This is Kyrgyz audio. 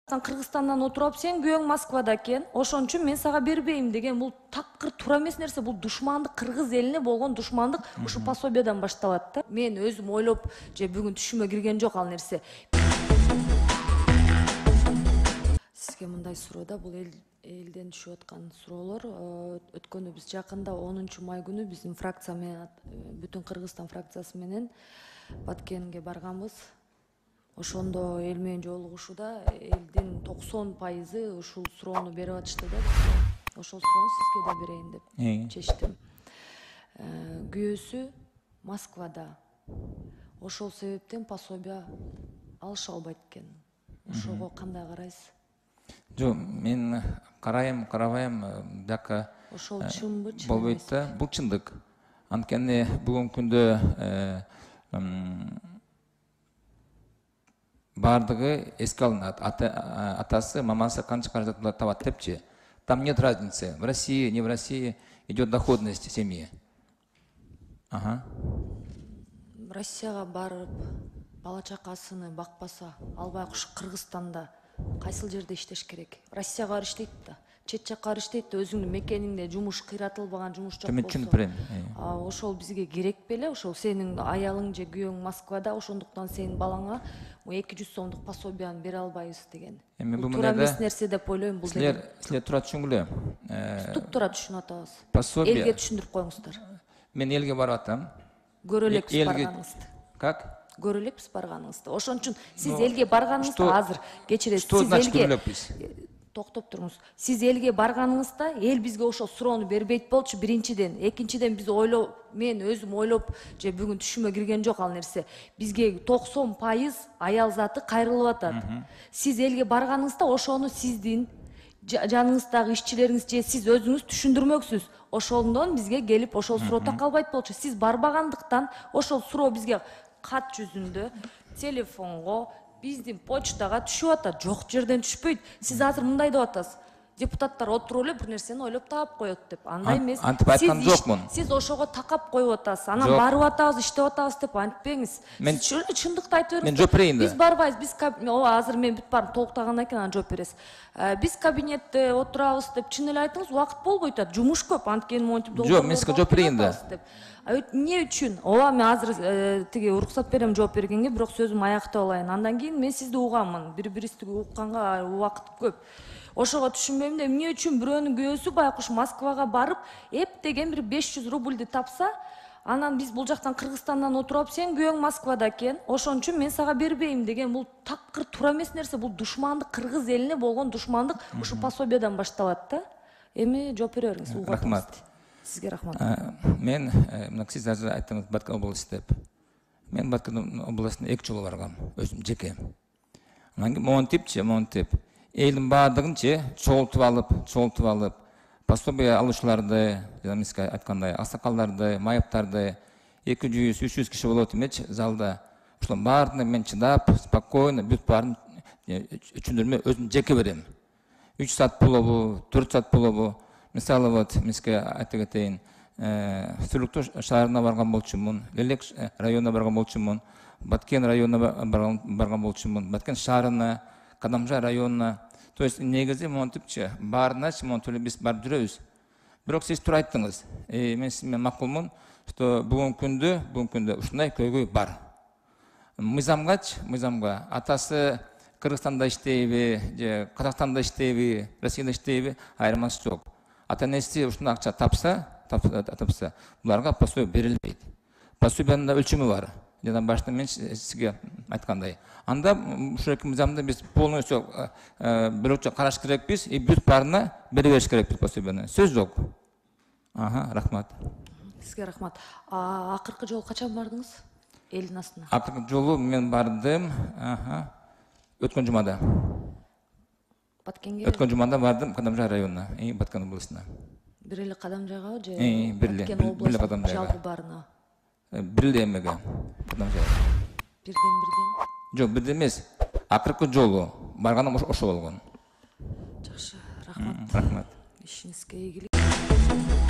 Кыргызстандан отуруп сен күйөөң Москвада экен, ошон үчүн мен сага бербейм деген бул такыр туура эмес нерсе. Бул душмандык, кыргыз элине болгон душмандык ушу пособиядан башталат да. Мен өзүм ойлоп же бүгүн түшүмө кирген жок ал нерсе. Сизге мындай суроо да, бул элден түшүп аткан суроолор. Өткөнү биз жакында 10 май күнү биздин фракция менен, бүтүн Кыргызстан фракциясы менен Баткенге барганбыз. Ошондо эл менен жолугушууда элдин 90% ушул суроону берип атышты да. Ошол суроону сизге да берейин деп чечтим. Күйөөсү Москвада. Ошол себептен пособия алыша албайт экен. Ошого кандай карайсыз? Жок, мен карайм, карабайм, бияка ошол чынбы, чын болбойт да. Бул чындык. Анткени бүгүнкү күндө бардыгы эске алынат. Атасы, мамасы канча каражат табат депчи. Там нет разницы. В России, не в России идет доходность семьи. Ага. Россияга барып, бала чакасыны бакпаса, албай ушу Кыргызстанда кайсыл жерде иштеш керек? Россияга барып иштейт да. Чет жакка барып иштейт да, өзүңдүн мекениңде жумуш кыйратылбаган жумуш жок болсо. Ошол бизге керек беле? Ошол сенин аялың же күйөөң Москвада, ошондуктан сенин балаңа 200 сомдук пособияны бере албайбыз деген. Бул туура эмес нерсе деп ойлойм бул деген. Силер туура түшүнгүлө. Туп-туура түшүнүп атабыз. Пособия. Элге түшүндүрүп коюңуздар. Мен элге барып атам. Көрө элекпиз барганыңызды. Как? Көрө элекпиз барганыңызды. Ошон үчүн сиз элге барганыңызда азыр кечиресиз. Сиз элге токтоп туруңуз. Сиз элге барганыңызда эл бизге ошол суроону бербейт болчу биринчиден. Экинчиден биз мен өзүм ойлоп же бүгүн түшүмө кирген жок ал нерсе. Бизге 90% аял заты кайрылып атат. Сиз элге барганыңызда ошону сиздин жаныңыздагы ишчилериңиз же сиз өзүңүз түшүндүрмөксүз. Ошондон бизге келип ошол суроо такалбайт болчу. Сиз барбагандыктан ошол суроо бизге кат жүзүндө, телефонго, биздин почтага түшүп атат. Жок жерден түшпөйт. Сиз азыр мындай деп атасыз. Депутаттар отуруп эле бир нерсени ойлоп таап коет деп. Андай эмес. Антип айткан жокмун. Сиз ошого такап коюп атасыз. Анан барып атабыз, иштеп атабыз деп антпеңиз. Сиз чындыкты айтып бериңиз. Мен жооп берейин да. Биз барбайбыз. Биз азыр мен бүт баарын толуктагандан кийин анан жооп бересиз. Биз кабинетте отурабыз деп чын эле айтыңыз, убакыт болбойт атат. Жумуш көп. Анткени монтип долбоор. Жок, мен сизге жооп берейин да. Эмне үчүн? Ооба, мен азыр тиги уруксат берем жооп бергенге, бирок сөзүмдү аяктап алайын. Андан кийин мен сизди угамын. Бири-бирибизди укканга убакыт көп. Ошого түшүнбөйм да, эмне үчүн бирөөнүн күйөөсү байкуш Москвага барып, эптеген бир 500 рубльди тапса, анан биз бул жактан Кыргызстандан отуруп сен күйөөң Москвада экен, ошон үчүн мен сага бербейм деген бул такыр туура эмес нерсе. Бул душмандык, кыргыз элине болгон душмандык ушу пособиядан башталат да. Эми жооп бере бериңиз. Рахмат. Сизге рахмат. Мен сиз азыр айттыңыз Баткен областы деп. Мен Баткен областына 2 жолу баргам, өзүм жеке. Анан монтип элдин баардыгынчы чогултуп алып, пособия алуучуларды, жана сиз айткандай аксакалдарды, майыптарды 200-300 киши болот эмечи залда. Ошолордун баардыгына мен чыдап, спокойно бүт баарын түшүндүрмө өзүм жеке берем. 3 саат болобу, 4 саат болобу. Мисалы вот, миске айта кетейин, Сүрүктүү шаарына барган болчумун, Лелек районуна барган болчумун, Баткен районуна барган болчумун, Баткен шаарына, Кадамжай районуна. То есть негизи монтипчи, баарыначы монтип биз барып жүрөбүз. Бирок сиз туура айттыңыз. Мен сизге макулмун, что бүгүнкү күндө ушундай көйгөй бар. Мыйзамга атасы Кыргызстанда иштейби, же Казакстанда иштейби, Россияда иштейби, айырмасы жок. Ата-энеси ушундай акча тапса, буларга пособия берилбейт. Пособиянын өлчөмү бар. Жана башта мен сизге айткандай. Анда ушул эки мыйзамды биз полностью бирөчө караш керекпиз, бүт баарына бере бериш керекпиз пособияны. Сөз жок. Рахмат. Сизге рахмат. Акыркы жолу качан бардыңыз? Элдин астына. Акыркы жолу мен бардым, өткөн жумада. Баткенге? Өткөн жумада бардым Кадамжай районуна, Баткен областына. Бир эле Кадамжайга же Баткен областына жалпы баарына? Бир эле эмеге, Кадамжай. Бирден? Жок, бирден эмес. Акыркы жолу барганым ошо болгон. Жакшы, рахмат. Рахмат. Ишиңизге ийгилик.